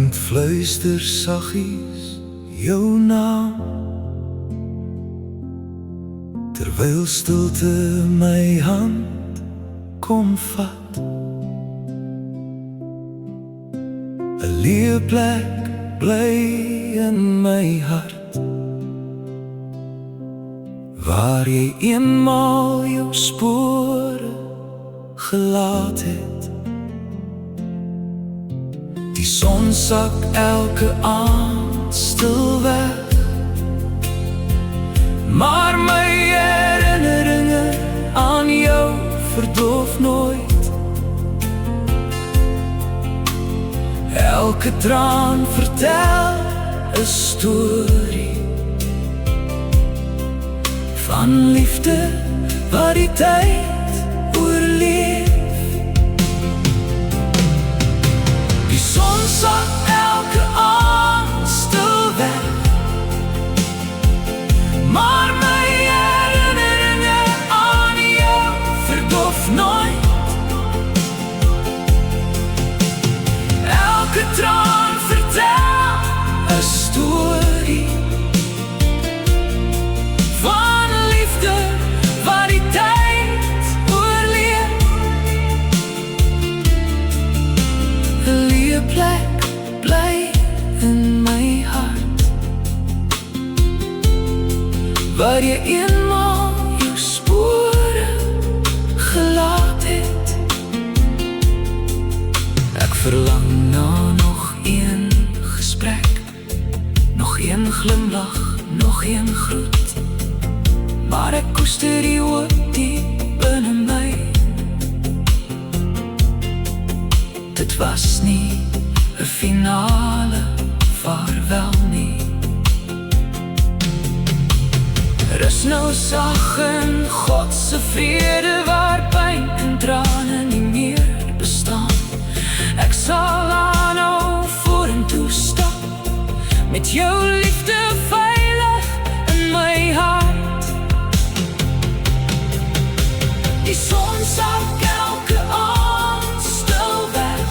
wind fluister saggies jou naam, terwyl stilte my hand kom vat. 'n leë plek bly in my hart, waar jy eenmaal jou spore gelaat het. Die son sak elke aand stil weg, maar my herinneringe aan jou verdoof nooit. Elke traan vertel 'n storie van liefde wat die tyd oorleef. Die son sak elke aand stil weg, maar my herinneringe aan jou verdoof nooit. Elke traan vertel 'n storie van liefde wat die tyd oorleef. 'n leë plek bly in my hart, waar jy eenmaal jou spore gelaat het. Ek verlang na nog een gesprek, nog een glimlach, nog een groet, maar ek koester die hoop diep binne my. Dit was nie 'n finale vaarwel nie. Er is nou sag in God se vrede, waar pyn en trane nie meer bestaan. Ek sal aanhou vorentoe stap, met jou liefde veilig in my hart. Die son sak elke aand stil weg,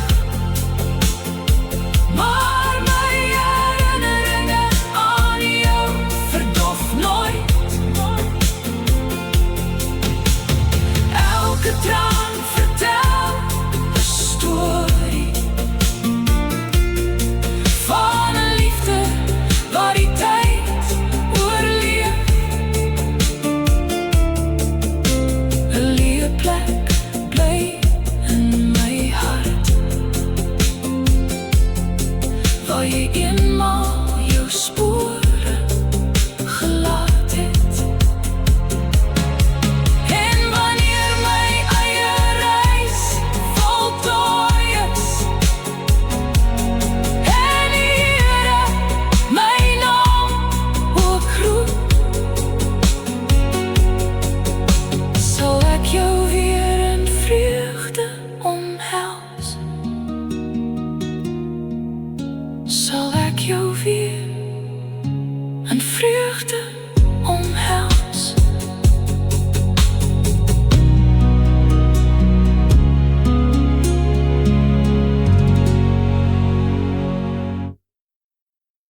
maar my herinneringe aan jou verdoof nooit. Elke traan vertel 'n storie van 'n liefde wat die tyd oorleef. 'n leë plek bly in my hart, waar jy eenmaal jou spore gelaat het. En wanneer my eie reis voltooi is, en die Here my naam ook roep, sal ek jou weer in vreugde omhels. Sal ek jou weer in vreugde